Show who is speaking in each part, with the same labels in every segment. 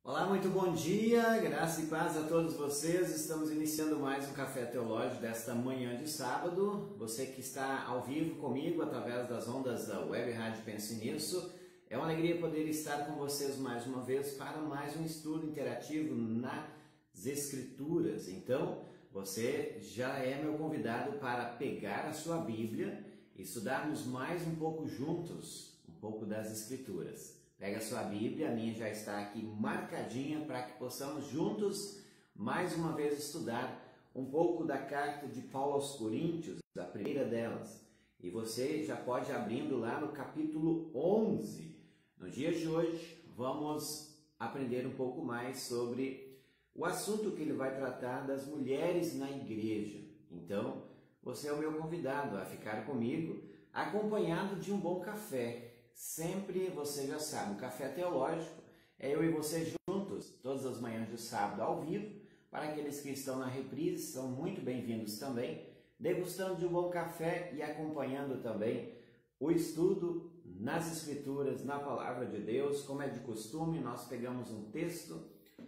Speaker 1: Olá, muito bom dia, graça e paz a todos vocês. Estamos iniciando mais um Café Teológico desta manhã de sábado. Você que está ao vivo comigo através das ondas da Web Rádio Pense Nisso, é uma alegria poder estar com vocês mais uma vez para mais um estudo interativo nas Escrituras. Então, você já é meu convidado para pegar a sua Bíblia e estudarmos mais um pouco juntos, um pouco das Escrituras. Pega a sua Bíblia, a minha já está aqui marcadinha para que possamos juntos, mais uma vez, estudar um pouco da carta de Paulo aos Coríntios, a primeira delas. E você já pode ir abrindo lá no capítulo 11. No dia de hoje, vamos aprender um pouco mais sobre o assunto que ele vai tratar das mulheres na igreja. Então, você é o meu convidado a ficar comigo, acompanhado de um bom café. Sempre, você já sabe, o Café Teológico é eu e você juntos, todas as manhãs de sábado ao vivo. Para aqueles que estão na reprise, são muito bem-vindos também, degustando de um bom café e acompanhando também o estudo nas Escrituras, na Palavra de Deus. Como é de costume, nós pegamos um texto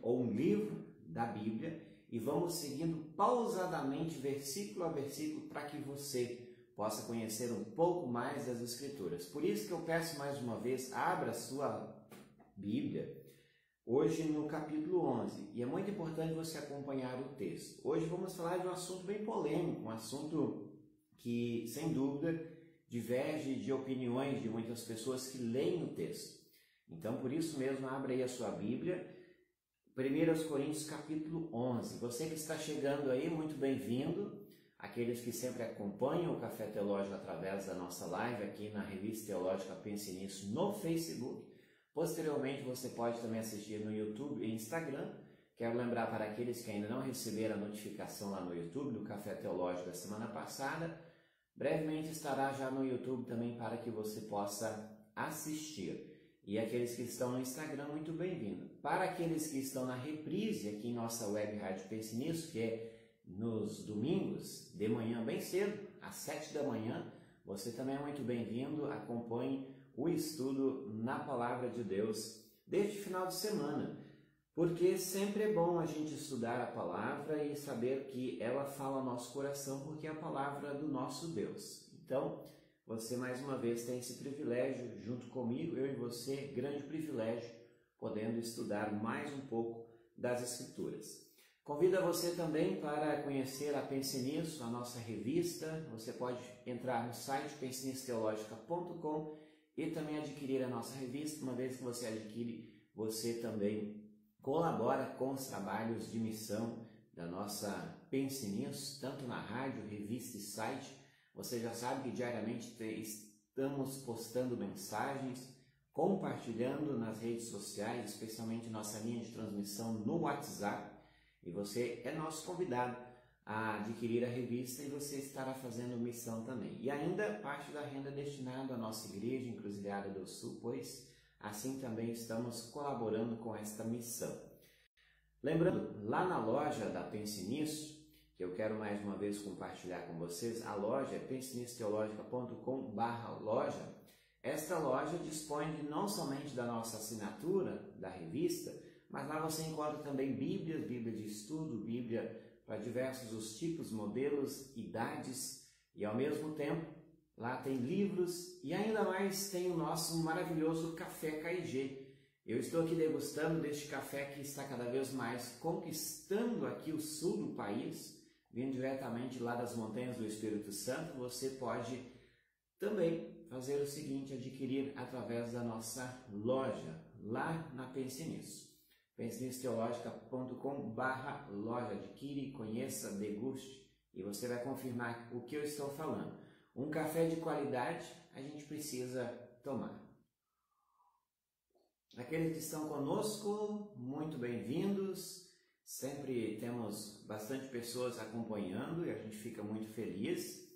Speaker 1: ou um livro da Bíblia e vamos seguindo pausadamente, versículo a versículo, para que você possa conhecer um pouco mais das Escrituras. Por isso que eu peço mais uma vez, abra a sua Bíblia, hoje no capítulo 11. E é muito importante você acompanhar o texto. Hoje vamos falar de um assunto bem polêmico, um assunto que, sem dúvida, diverge de opiniões de muitas pessoas que leem o texto. Então, por isso mesmo, abra aí a sua Bíblia, 1 Coríntios capítulo 11. Você que está chegando aí, muito bem-vindo. Aqueles que sempre acompanham o Café Teológico através da nossa live aqui na Revista Teológica Pense Nisso no Facebook. Posteriormente, você pode também assistir no YouTube e Instagram. Quero lembrar para aqueles que ainda não receberam a notificação lá no YouTube do Café Teológico da semana passada, brevemente estará já no YouTube também para que você possa assistir. E aqueles que estão no Instagram, muito bem-vindo. Para aqueles que estão na reprise aqui em nossa Web Rádio Pense Nisso, que é nos domingos, de manhã bem cedo, às 7 da manhã, você também é muito bem-vindo. Acompanhe o estudo na Palavra de Deus desde final de semana, porque sempre é bom a gente estudar a Palavra e saber que ela fala ao nosso coração, porque é a Palavra do nosso Deus. Então, você mais uma vez tem esse privilégio junto comigo, eu e você, grande privilégio, podendo estudar mais um pouco das Escrituras. Convido você também para conhecer a Pense Nisso, a nossa revista. Você pode entrar no site pensenissoteologica.com e também adquirir a nossa revista. Uma vez que você adquire, você também colabora com os trabalhos de missão da nossa Pense Nisso, tanto na rádio, revista e site. Você já sabe que diariamente estamos postando mensagens, compartilhando nas redes sociais, especialmente nossa linha de transmissão no WhatsApp. E você é nosso convidado a adquirir a revista e você estará fazendo missão também. E ainda parte da renda destinada à nossa igreja, Encruzilhada do Sul, pois assim também estamos colaborando com esta missão. Lembrando, lá na loja da Pense Nisso, que eu quero mais uma vez compartilhar com vocês, a loja é pensenissoteologica.com/loja. Esta loja dispõe de não somente da nossa assinatura da revista, mas lá você encontra também Bíblias, Bíblia de estudo, Bíblia para diversos os tipos, modelos, idades, e ao mesmo tempo lá tem livros e ainda mais tem o nosso maravilhoso Café KIG. Eu estou aqui degustando deste café que está cada vez mais conquistando aqui o sul do país, vindo diretamente lá das montanhas do Espírito Santo. Você pode também fazer o seguinte, adquirir através da nossa loja, lá na Pense Nisso. pensenissoteologica.com/loja. Adquire, conheça, deguste e você vai confirmar o que eu estou falando. Um café de qualidade a gente precisa tomar. Aqueles que estão conosco, muito bem-vindos. Sempre temos bastante pessoas acompanhando e a gente fica muito feliz.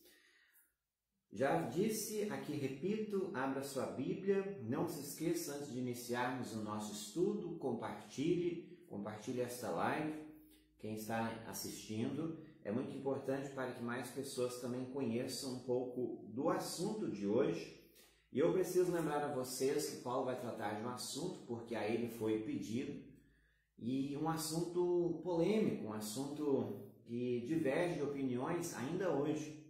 Speaker 1: Já disse, aqui repito, abra sua Bíblia, não se esqueça antes de iniciarmos o nosso estudo, compartilhe esta live, quem está assistindo, é muito importante para que mais pessoas também conheçam um pouco do assunto de hoje. E eu preciso lembrar a vocês que Paulo vai tratar de um assunto, porque a ele foi pedido, e um assunto polêmico, um assunto que diverge de opiniões ainda hoje,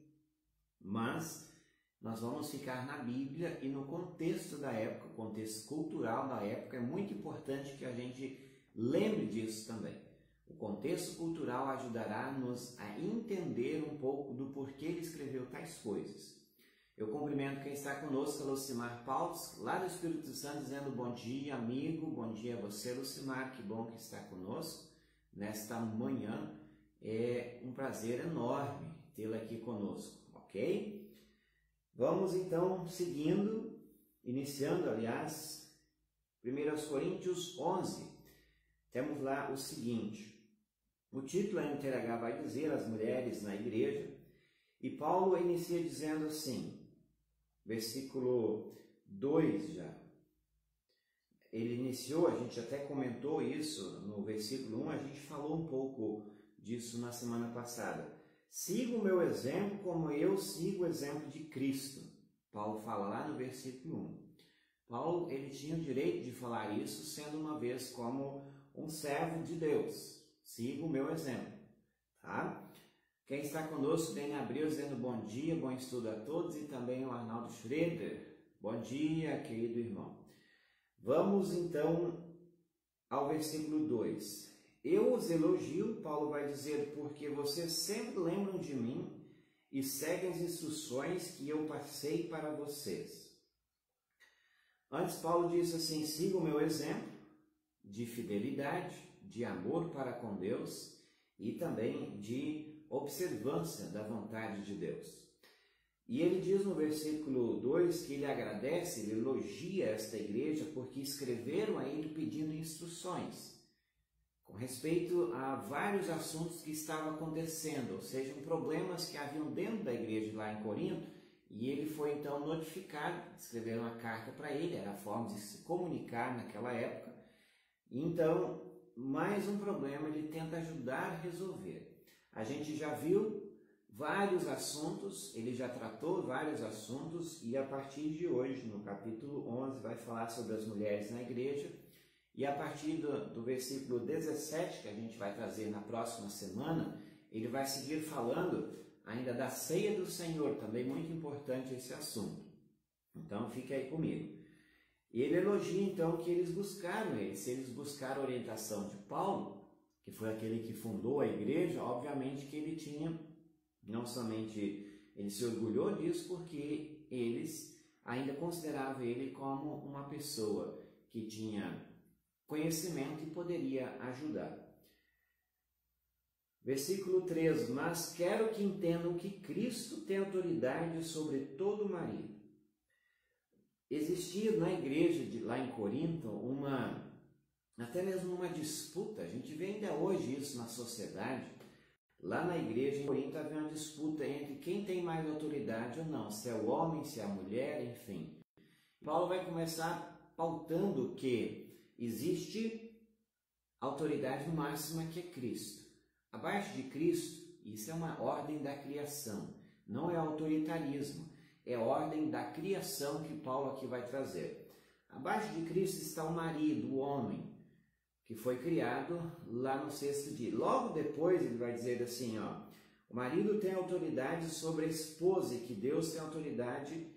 Speaker 1: mas nós vamos ficar na Bíblia e no contexto da época, o contexto cultural da época. É muito importante que a gente lembre disso também. O contexto cultural ajudará-nos a entender um pouco do porquê ele escreveu tais coisas. Eu cumprimento quem está conosco, Lucimar Paulos, lá do Espírito Santo, dizendo bom dia, amigo, bom dia a você, Lucimar, que bom que está conosco nesta manhã. É um prazer enorme tê-lo aqui conosco, ok? Vamos então seguindo, iniciando, aliás, 1 Coríntios 11. Temos lá o seguinte, o título a NTLH vai dizer as mulheres na igreja, e Paulo inicia dizendo assim, versículo 2 já. Ele iniciou, a gente até comentou isso no versículo 1, a gente falou um pouco disso na semana passada. Siga o meu exemplo como eu sigo o exemplo de Cristo. Paulo fala lá no versículo 1. Paulo, ele tinha o direito de falar isso, sendo uma vez como um servo de Deus. Siga o meu exemplo, tá? Quem está conosco, Dene Abreu, dizendo bom dia, bom estudo a todos, e também o Arnaldo Schroeder. Bom dia, querido irmão. Vamos então ao versículo 2. Eu os elogio, Paulo vai dizer, porque vocês sempre lembram de mim e seguem as instruções que eu passei para vocês. Antes, Paulo diz assim, siga o meu exemplo de fidelidade, de amor para com Deus e também de observância da vontade de Deus. E ele diz no versículo 2 que ele agradece, ele elogia esta igreja porque escreveram a ele pedindo instruções com respeito a vários assuntos que estavam acontecendo, ou seja, problemas que haviam dentro da igreja lá em Corinto, e ele foi então notificado, escreveram uma carta para ele, era a forma de se comunicar naquela época. Então, mais um problema ele tenta ajudar a resolver. A gente já viu vários assuntos, ele já tratou vários assuntos, e a partir de hoje, no capítulo 11, vai falar sobre as mulheres na igreja. E a partir do versículo 17, que a gente vai trazer na próxima semana, ele vai seguir falando ainda da ceia do Senhor, também muito importante esse assunto. Então, fique aí comigo. E ele elogia, então, que eles buscaram ele. Se eles buscaram a orientação de Paulo, que foi aquele que fundou a igreja, obviamente que ele tinha, não somente ele se orgulhou disso, porque eles ainda consideravam ele como uma pessoa que tinha conhecimento e poderia ajudar. Versículo 3, mas quero que entendam que Cristo tem autoridade sobre todo marido. Existia na igreja lá em Corinto até mesmo uma disputa, a gente vê ainda hoje isso na sociedade. Lá na igreja em Corinto havia uma disputa entre quem tem mais autoridade ou não, se é o homem, se é a mulher, enfim. Paulo vai começar pautando que existe autoridade máxima que é Cristo. Abaixo de Cristo, isso é uma ordem da criação, não é autoritarismo, é ordem da criação que Paulo aqui vai trazer. Abaixo de Cristo está o marido, o homem, que foi criado lá no sexto dia. Logo depois ele vai dizer assim, ó, o marido tem autoridade sobre a esposa e que Deus tem autoridade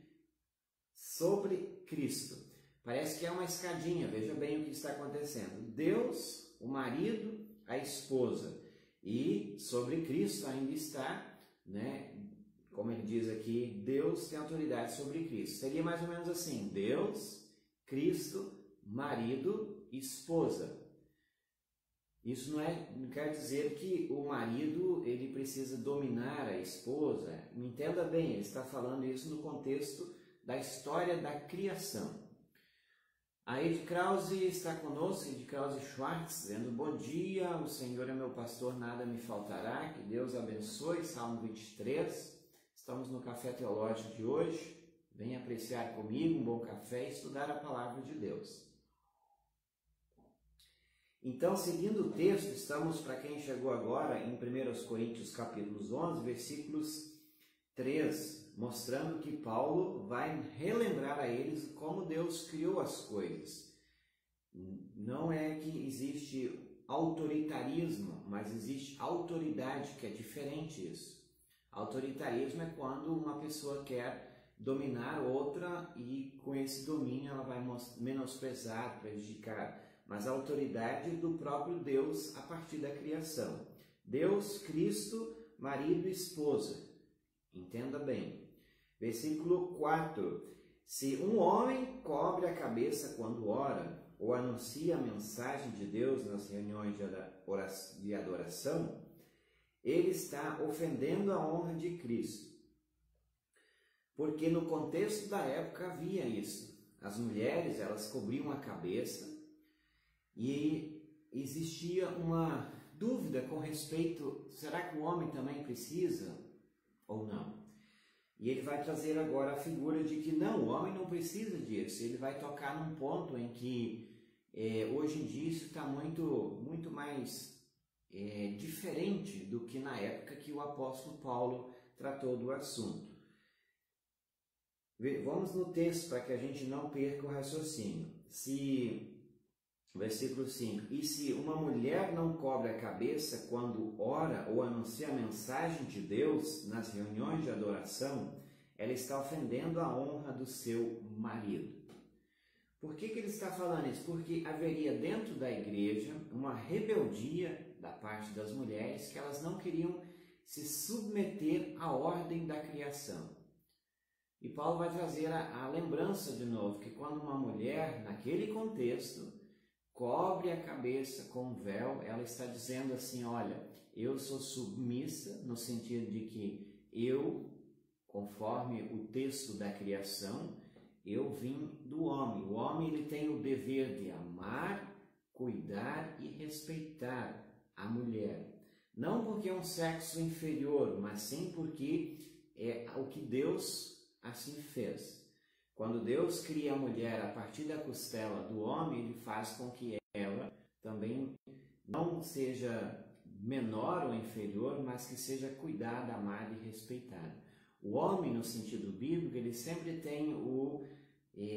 Speaker 1: sobre Cristo. Parece que é uma escadinha, veja bem o que está acontecendo. Deus, o marido, a esposa. E sobre Cristo ainda está, né? Como ele diz aqui, Deus tem autoridade sobre Cristo. Seria mais ou menos assim, Deus, Cristo, marido, esposa. Isso não quer dizer que o marido ele precisa dominar a esposa. Me entenda bem, ele está falando isso no contexto da história da criação. A Ed Krause está conosco, Ed Krause Schwartz, dizendo bom dia, o Senhor é meu pastor, nada me faltará, que Deus abençoe, Salmo 23. Estamos no Café Teológico de hoje, venha apreciar comigo um bom café e estudar a Palavra de Deus. Então, seguindo o texto, estamos, para quem chegou agora, em 1 Coríntios capítulos 11, versículos 3, mostrando que Paulo vai relembrar a eles como Deus criou as coisas. Não é que existe autoritarismo, mas existe autoridade, que é diferente isso. Autoritarismo é quando uma pessoa quer dominar outra e com esse domínio ela vai menosprezar, prejudicar. Mas a autoridade é do próprio Deus a partir da criação. Deus, Cristo, marido e esposa. Entenda bem. Versículo 4. Se um homem cobre a cabeça quando ora, ou anuncia a mensagem de Deus nas reuniões de adoração, ele está ofendendo a honra de Cristo. Porque no contexto da época havia isso. As mulheres, elas cobriam a cabeça e existia uma dúvida com respeito, será que o homem também precisa ou não? E ele vai trazer agora a figura de que não, o homem não precisa disso. Ele vai tocar num ponto em que hoje em dia isso está muito mais diferente do que na época que o apóstolo Paulo tratou do assunto. Vamos no texto para que a gente não perca o raciocínio. Versículo 5. E se uma mulher não cobre a cabeça quando ora ou anuncia a mensagem de Deus nas reuniões de adoração, ela está ofendendo a honra do seu marido. Por que ele está falando isso? Porque haveria dentro da igreja uma rebeldia da parte das mulheres, que elas não queriam se submeter à ordem da criação. E Paulo vai trazer a lembrança de novo, que quando uma mulher, naquele contexto, cobre a cabeça com um véu, ela está dizendo assim, olha, eu sou submissa, no sentido de que eu, conforme o texto da criação, eu vim do homem. O homem ele tem o dever de amar, cuidar e respeitar a mulher. Não porque é um sexo inferior, mas sim porque é o que Deus assim fez. Quando Deus cria a mulher a partir da costela do homem, ele faz com que ela também não seja menor ou inferior, mas que seja cuidada, amada e respeitada. O homem, no sentido bíblico, ele sempre tem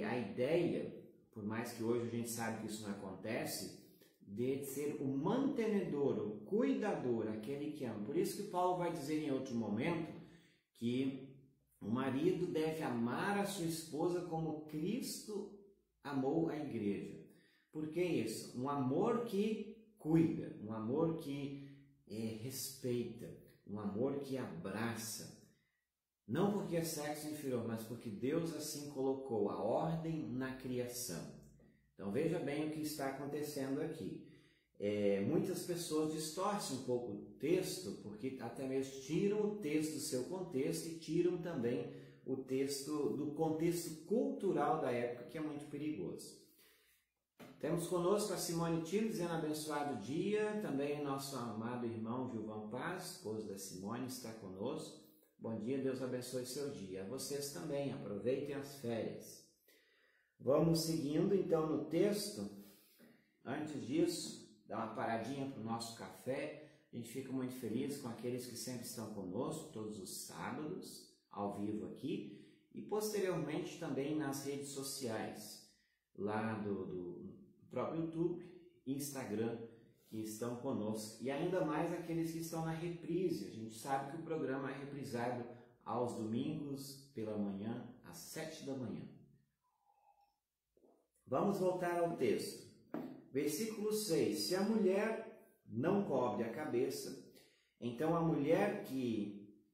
Speaker 1: a ideia, por mais que hoje a gente sabe que isso não acontece, de ser o mantenedor, o cuidador, aquele que ama. Por isso que Paulo vai dizer em outro momento que o marido deve amar a sua esposa como Cristo amou a igreja. Por que isso? Um amor que cuida, um amor que respeita, um amor que abraça. Não porque é sexo inferior, mas porque Deus assim colocou a ordem na criação. Então veja bem o que está acontecendo aqui. Muitas pessoas distorcem um pouco o texto, porque até mesmo tiram o texto do seu contexto e tiram também o texto do contexto cultural da época, que é muito perigoso. Temos conosco a Simone Tilo dizendo abençoado dia, também nosso amado irmão Gilvan Paz, esposo da Simone, está conosco. Bom dia, Deus abençoe seu dia. A vocês também, aproveitem as férias. Vamos seguindo então no texto. Antes disso, dá uma paradinha para o nosso café. A gente fica muito feliz com aqueles que sempre estão conosco, todos os sábados, ao vivo aqui, e posteriormente também nas redes sociais, lá do próprio YouTube e Instagram, que estão conosco. E ainda mais aqueles que estão na reprise. A gente sabe que o programa é reprisado aos domingos, pela manhã, às 7 da manhã. Vamos voltar ao texto. Versículo 6. Se a mulher não cobre a cabeça, então a mulher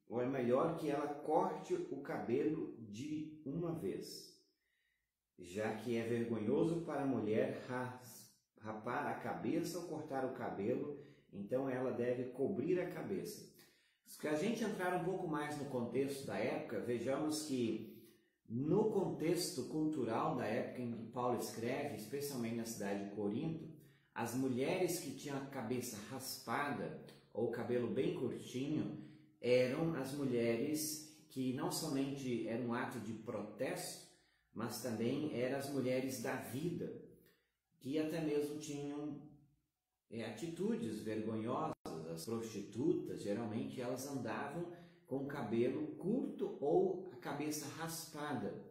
Speaker 1: ou é melhor que ela corte o cabelo de uma vez, já que é vergonhoso para a mulher rapar a cabeça ou cortar o cabelo, então ela deve cobrir a cabeça. Se a gente entrar um pouco mais no contexto da época, vejamos que no contexto cultural da época em que Paulo escreve, especialmente na cidade de Corinto, as mulheres que tinham a cabeça raspada ou o cabelo bem curtinho eram as mulheres que não somente era um ato de protesto, mas também eram as mulheres da vida, que até mesmo tinham atitudes vergonhosas. As prostitutas, geralmente, elas andavam com o cabelo curto ou a cabeça raspada.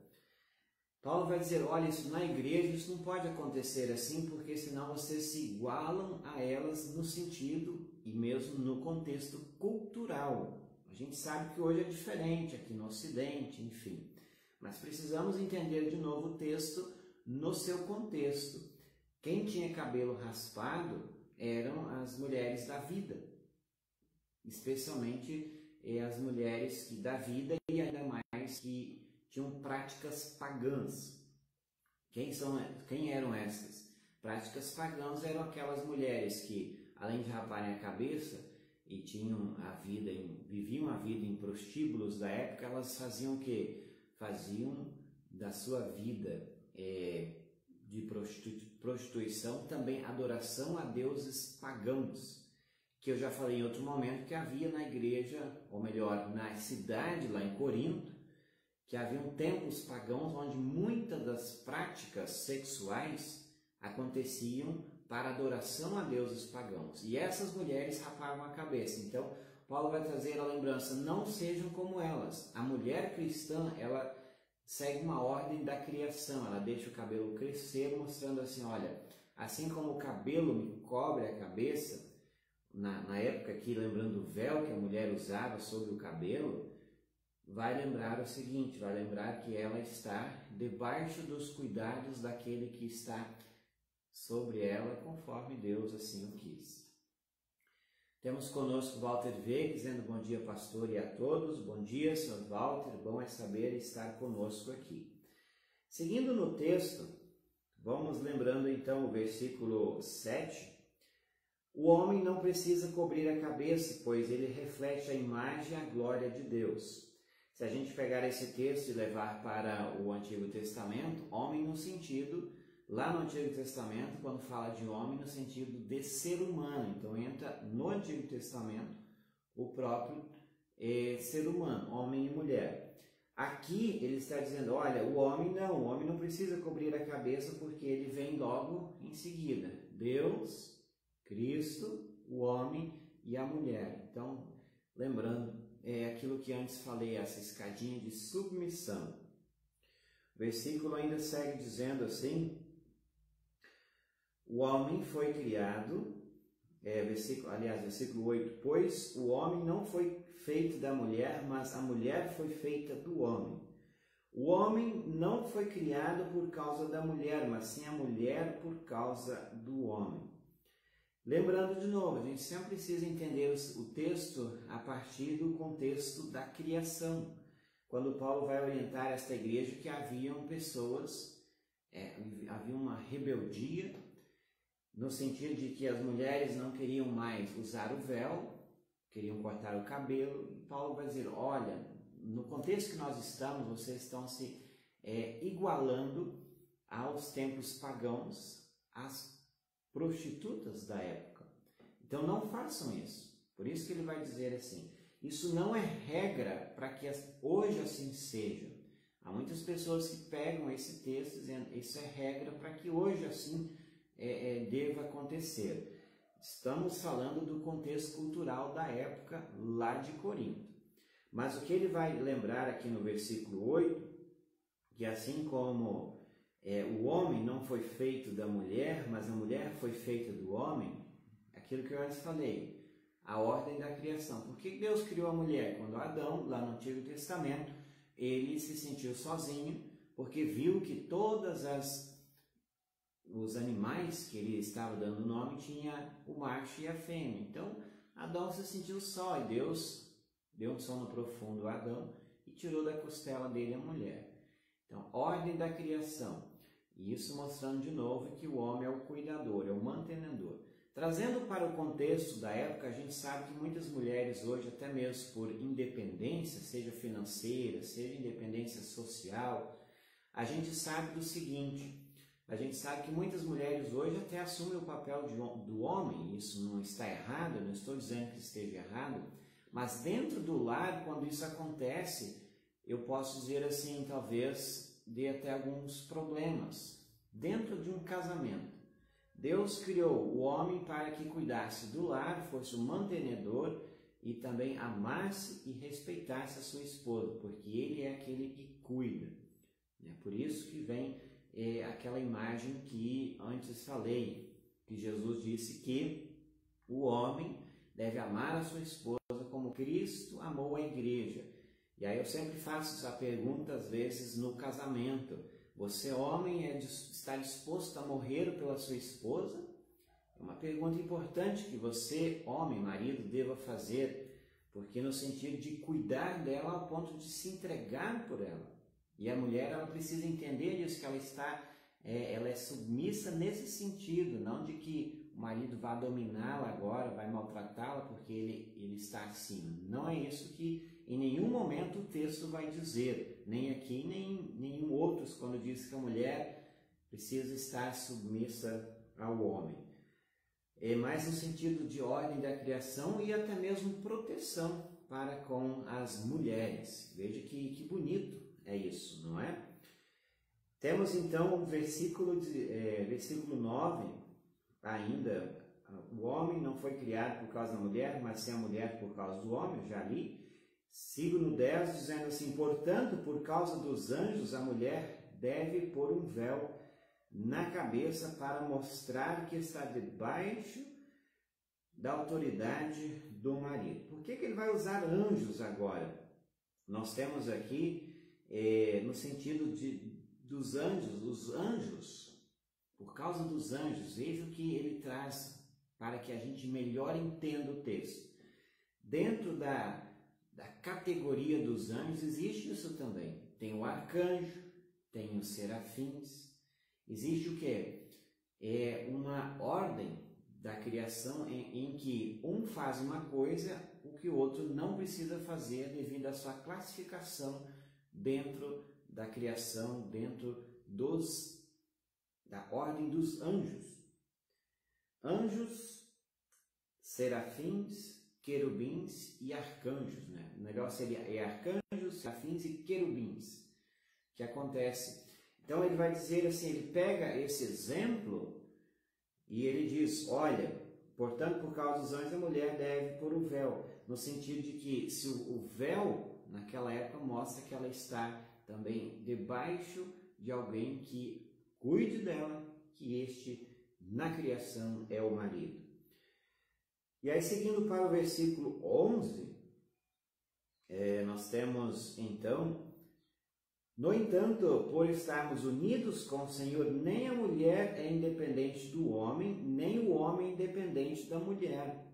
Speaker 1: Paulo vai dizer, olha, isso na igreja isso não pode acontecer assim, porque senão vocês se igualam a elas no sentido e mesmo no contexto cultural. A gente sabe que hoje é diferente aqui no Ocidente, enfim. Mas precisamos entender de novo o texto no seu contexto. Quem tinha cabelo raspado eram as mulheres da vida, especialmente as mulheres da vida e ainda mais que tinham práticas pagãs. Quem eram essas? Práticas pagãs eram aquelas mulheres que, além de raparem a cabeça e viviam a vida em prostíbulos da época, elas faziam o quê? Faziam da sua vida de prostituição também adoração a deuses pagãos, que eu já falei em outro momento que havia na igreja, ou melhor, na cidade lá em Corinto, que haviam templos pagãos onde muitas das práticas sexuais aconteciam para adoração a deuses pagãos. E essas mulheres rapavam a cabeça. Então, Paulo vai trazer a lembrança, não sejam como elas. A mulher cristã, ela segue uma ordem da criação, ela deixa o cabelo crescer, mostrando assim, olha, assim como o cabelo me cobre a cabeça, na época aqui, lembrando o véu que a mulher usava sobre o cabelo, vai lembrar o seguinte, vai lembrar que ela está debaixo dos cuidados daquele que está sobre ela, conforme Deus assim o quis. Temos conosco Walter V, dizendo bom dia, pastor, e a todos. Bom dia, senhor Walter, bom é saber estar conosco aqui. Seguindo no texto, vamos lembrando então o versículo 7. O homem não precisa cobrir a cabeça, pois ele reflete a imagem e a glória de Deus. Se a gente pegar esse texto e levar para o Antigo Testamento, homem no sentido, lá no Antigo Testamento, quando fala de homem no sentido de ser humano, então entra no Antigo Testamento o próprio ser humano, homem e mulher. Aqui ele está dizendo, olha, o homem não precisa cobrir a cabeça porque ele vem logo em seguida. Deus, Cristo, o homem e a mulher. Então, lembrando, é aquilo que antes falei, essa escadinha de submissão. O versículo ainda segue dizendo assim, o homem foi criado, versículo 8, pois o homem não foi feito da mulher, mas a mulher foi feita do homem. O homem não foi criado por causa da mulher, mas sim a mulher por causa do homem. Lembrando de novo, a gente sempre precisa entender o texto a partir do contexto da criação. Quando Paulo vai orientar esta igreja que haviam pessoas, havia uma rebeldia, no sentido de que as mulheres não queriam mais usar o véu, queriam cortar o cabelo, e Paulo vai dizer, olha, no contexto que nós estamos, vocês estão se igualando aos templos pagãos, às prostitutas da época. Então não façam isso. Por isso que ele vai dizer assim, isso não é regra para que hoje assim seja. Há muitas pessoas que pegam esse texto dizendo, isso é regra para que hoje assim deva acontecer. Estamos falando do contexto cultural da época lá de Corinto. Mas o que ele vai lembrar aqui no versículo 8, que assim como o homem não foi feito da mulher, mas a mulher foi feita do homem, aquilo que eu antes falei, a ordem da criação. Por que Deus criou a mulher? Quando Adão, lá no Antigo Testamento, ele se sentiu sozinho, porque viu que todas os animais que ele estava dando nome tinha o macho e a fêmea. Então, Adão se sentiu só e Deus deu um sono profundo a Adão e tirou da costela dele a mulher. Então, ordem da criação. E isso mostrando de novo que o homem é o cuidador, é o mantenedor. Trazendo para o contexto da época, a gente sabe que muitas mulheres hoje, até mesmo por independência, seja financeira, seja independência social, a gente sabe do seguinte, a gente sabe que muitas mulheres hoje até assumem o papel do homem, isso não está errado, eu não estou dizendo que esteja errado, mas dentro do lar, quando isso acontece, eu posso dizer assim, talvez dê até alguns problemas. Dentro de um casamento, Deus criou o homem para que cuidasse do lar, fosse o mantenedor e também amasse e respeitasse a sua esposa, porque ele é aquele que cuida. É por isso que vem aquela imagem que antes falei, que Jesus disse que o homem deve amar a sua esposa como Cristo amou a igreja. E aí eu sempre faço essa pergunta, às vezes, no casamento. Você, homem, está disposto a morrer pela sua esposa? É uma pergunta importante que você, homem, marido, deva fazer, porque no sentido de cuidar dela ao ponto de se entregar por ela. E a mulher, ela precisa entender isso, que ela é submissa nesse sentido, não de que o marido vai dominá-la agora, vai maltratá-la porque ele está acima. Não é isso que em nenhum momento o texto vai dizer, nem aqui, nem em nenhum outro, quando diz que a mulher precisa estar submissa ao homem. É mais no sentido de ordem da criação e até mesmo proteção para com as mulheres. Veja que bonito é isso, não é? Temos então o versículo 9, ainda, o homem não foi criado por causa da mulher, mas sim a mulher por causa do homem, já li. Sigo no 10, dizendo assim: portanto, por causa dos anjos, a mulher deve pôr um véu na cabeça para mostrar que está debaixo da autoridade do marido. Por que ele vai usar anjos agora? Nós temos aqui, no sentido dos anjos, os anjos, por causa dos anjos, veja o que ele traz para que a gente melhor entenda o texto. Dentro da categoria dos anjos existe isso também. Tem o arcanjo, tem os serafins. Existe o quê? É uma ordem da criação em que um faz uma coisa, o que o outro não precisa fazer devido à sua classificação dentro da criação, dentro da ordem dos anjos. Anjos, serafins, querubins e arcanjos, né? O negócio seria arcanjos, serafins e querubins que acontece. Então ele vai dizer assim, ele pega esse exemplo e ele diz, olha, portanto, por causa dos anjos, a mulher deve pôr o véu, no sentido de que se o véu, naquela época, mostra que ela está também debaixo de alguém que cuide dela, que este, na criação, é o marido. E aí, seguindo para o versículo 11, nós temos, então, no entanto, por estarmos unidos com o Senhor, nem a mulher é independente do homem, nem o homem é independente da mulher.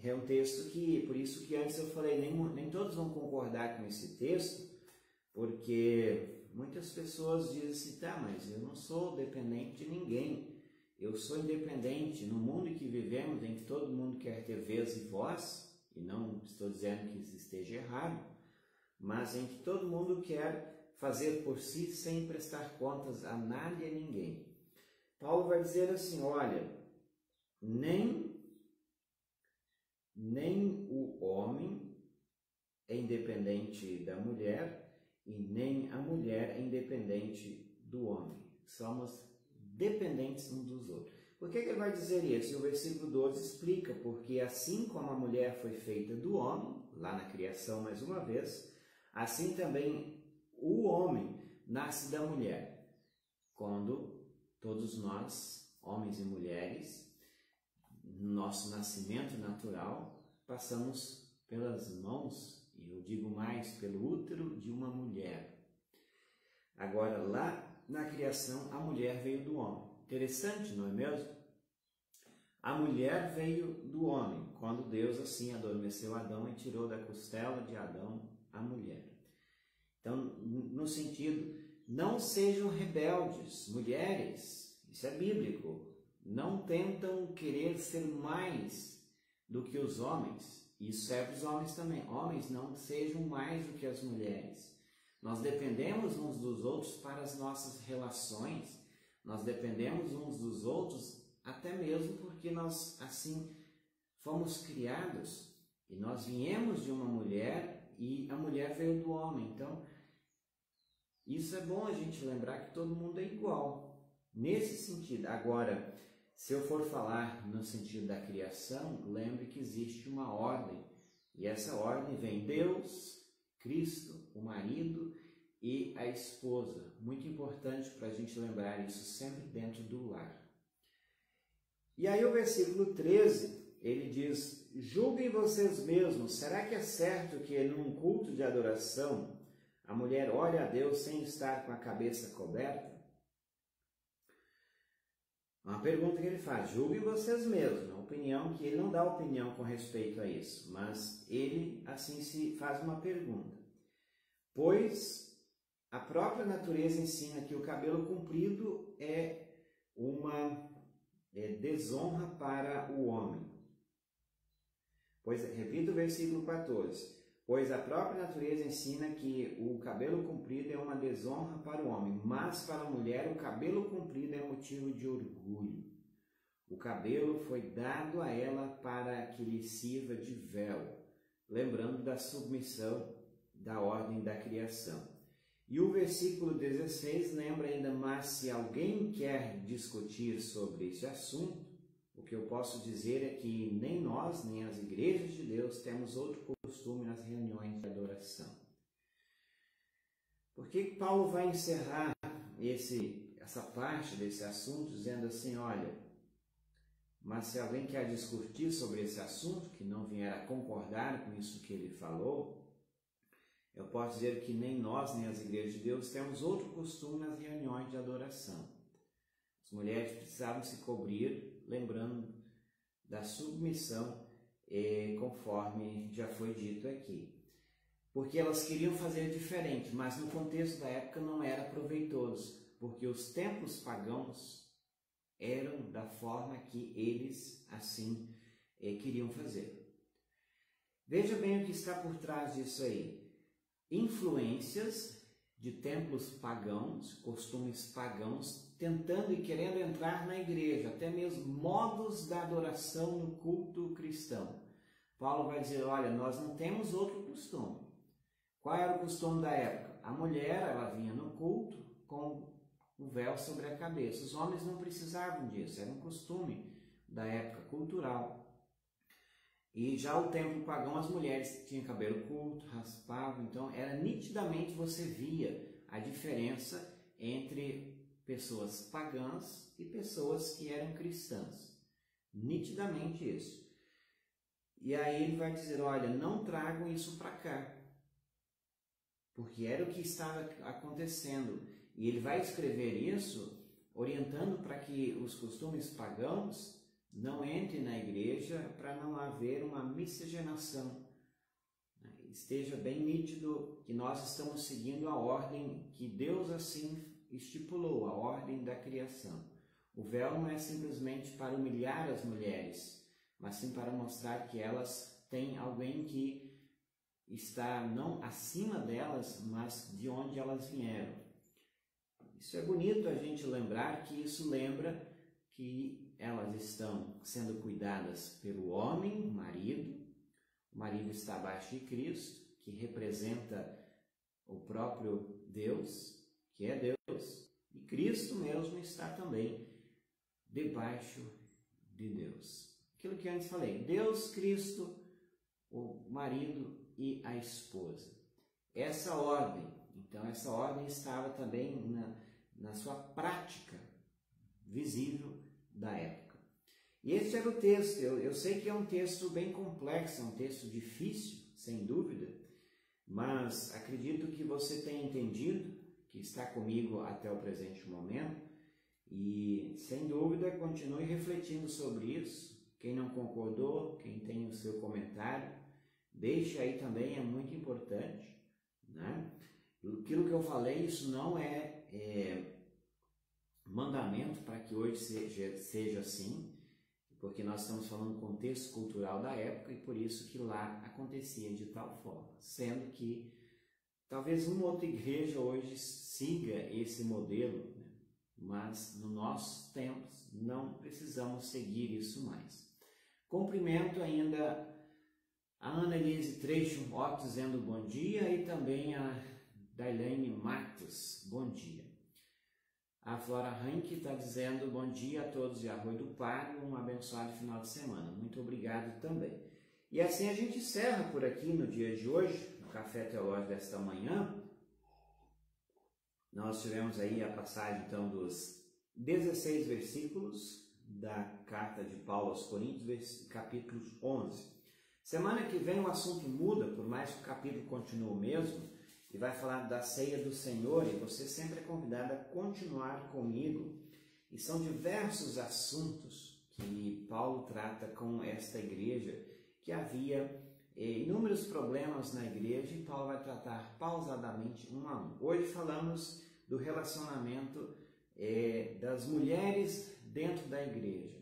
Speaker 1: É um texto que, por isso que antes eu falei, nem todos vão concordar com esse texto, porque muitas pessoas dizem assim, tá, mas eu não sou dependente de ninguém, eu sou independente. No mundo em que vivemos, em que todo mundo quer ter vez e voz, e não estou dizendo que isso esteja errado, mas em que todo mundo quer fazer por si sem prestar contas a nada e a ninguém. Paulo vai dizer assim, olha, nem o homem é independente da mulher e nem a mulher é independente do homem. Somos dependentes uns dos outros. Por que ele vai dizer isso? E o versículo 12 explica, porque assim como a mulher foi feita do homem, lá na criação mais uma vez, assim também o homem nasce da mulher. Quando todos nós, homens e mulheres, no nosso nascimento natural, passamos pelas mãos, e eu digo mais, pelo útero de uma mulher. Agora, lá na criação, a mulher veio do homem. Interessante, não é mesmo? A mulher veio do homem, quando Deus assim adormeceu Adão e tirou da costela de Adão a mulher. Então, no sentido, não sejam rebeldes, mulheres, isso é bíblico, não tentam querer ser mais do que os homens, isso serve os homens também, homens não sejam mais do que as mulheres. Nós dependemos uns dos outros para as nossas relações, nós dependemos uns dos outros até mesmo porque nós assim fomos criados e nós viemos de uma mulher e a mulher veio do homem. Então, isso é bom a gente lembrar que todo mundo é igual, nesse sentido. Agora, se eu for falar no sentido da criação, lembre que existe uma ordem, e essa ordem vem Deus, Cristo, o marido, e a esposa. Muito importante para a gente lembrar isso sempre dentro do lar. E aí o versículo 13, ele diz: julguem vocês mesmos, será que é certo que num culto de adoração a mulher olhe a Deus sem estar com a cabeça coberta? Uma pergunta que ele faz: julguem vocês mesmos. Uma opinião que ele não dá opinião com respeito a isso, mas ele assim se faz uma pergunta. Pois a própria natureza ensina que o cabelo comprido é uma desonra para o homem. Pois, repito o versículo 14. Pois a própria natureza ensina que o cabelo comprido é uma desonra para o homem, mas para a mulher o cabelo comprido é motivo de orgulho. O cabelo foi dado a ela para que lhe sirva de véu, lembrando da submissão da ordem da criação. E o versículo 16 lembra ainda: mas se alguém quer discutir sobre esse assunto, o que eu posso dizer é que nem nós, nem as igrejas de Deus temos outro costume nas reuniões de adoração. Por que Paulo vai encerrar essa parte desse assunto dizendo assim: olha, mas se alguém quer discutir sobre esse assunto, que não vier a concordar com isso que ele falou, eu posso dizer que nem nós, nem as igrejas de Deus temos outro costume nas reuniões de adoração. As mulheres precisavam se cobrir, lembrando da submissão, conforme já foi dito aqui. Porque elas queriam fazer diferente, mas no contexto da época não era proveitoso, porque os templos pagãos eram da forma que eles assim queriam fazer. Veja bem o que está por trás disso aí. Influências de templos pagãos, costumes pagãos, tentando e querendo entrar na igreja, até mesmo modos da adoração no culto cristão. Paulo vai dizer: olha, nós não temos outro costume. Qual era o costume da época? A mulher, ela vinha no culto com o véu sobre a cabeça. Os homens não precisavam disso, era um costume da época cultural. E já o templo pagão, as mulheres tinham cabelo curto, raspavam, então era nitidamente você via a diferença entre pessoas pagãs e pessoas que eram cristãs. Nitidamente isso. E aí ele vai dizer: olha, não tragam isso para cá, porque era o que estava acontecendo. E ele vai escrever isso orientando para que os costumes pagãos não entrem na igreja, para não haver uma miscigenação. Esteja bem nítido que nós estamos seguindo a ordem que Deus assim estipulou, a ordem da criação. O véu não é simplesmente para humilhar as mulheres, mas sim para mostrar que elas têm alguém que está não acima delas, mas de onde elas vieram. Isso é bonito a gente lembrar, que isso lembra que elas estão sendo cuidadas pelo homem, o marido está abaixo de Cristo, que representa o próprio Deus, que é Deus, e Cristo mesmo está também debaixo de Deus. Aquilo que antes falei: Deus, Cristo, o marido e a esposa. Essa ordem, então essa ordem estava também na sua prática visível da época. E esse era o texto. Eu sei que é um texto bem complexo, é um texto difícil, sem dúvida, mas acredito que você tenha entendido, que está comigo até o presente momento, e sem dúvida continue refletindo sobre isso. Quem não concordou, quem tem o seu comentário, deixe aí também, é muito importante, né? Aquilo que eu falei, isso não é mandamento para que hoje seja assim, porque nós estamos falando do contexto cultural da época e por isso que lá acontecia de tal forma, sendo que talvez uma outra igreja hoje siga esse modelo, né? Mas nos nossos tempos não precisamos seguir isso mais. Cumprimento ainda a Ana Elise Treixo Otto dizendo bom dia, e também a Dailene Matos, bom dia. A Flora Rank está dizendo bom dia a todos de Arroio do Pardo, um abençoado final de semana. Muito obrigado também. E assim a gente encerra por aqui no dia de hoje, no Café Teológico desta manhã, Nós tivemos aí a passagem então dos 16 versículos da carta de Paulo aos Coríntios, capítulo 11. Semana que vem o assunto muda, por mais que o capítulo continue o mesmo, e vai falar da ceia do Senhor, e você sempre é convidado a continuar comigo. E são diversos assuntos que Paulo trata com esta igreja, que havia inúmeros problemas na igreja, e Paulo vai tratar pausadamente um a um. Hoje falamos do relacionamento das mulheres dentro da igreja,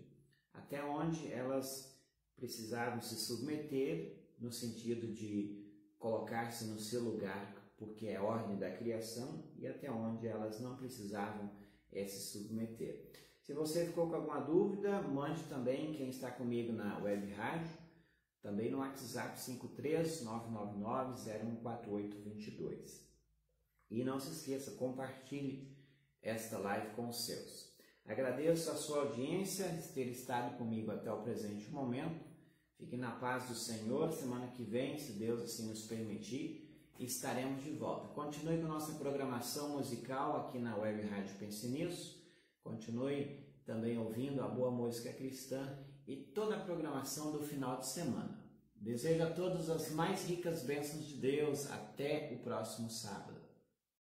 Speaker 1: até onde elas precisavam se submeter, no sentido de colocar-se no seu lugar, porque é a ordem da criação, e até onde elas não precisavam se submeter. Se você ficou com alguma dúvida, mande também quem está comigo na web rádio, também no WhatsApp 53999014822. E não se esqueça, compartilhe esta live com os seus. Agradeço a sua audiência, ter estado comigo até o presente momento. Fique na paz do Senhor. Semana que vem, se Deus assim nos permitir, estaremos de volta. Continue com nossa programação musical aqui na Web Rádio Pense Nisso. Continue também ouvindo a boa música cristã e toda a programação do final de semana. Desejo a todos as mais ricas bênçãos de Deus. Até o próximo sábado.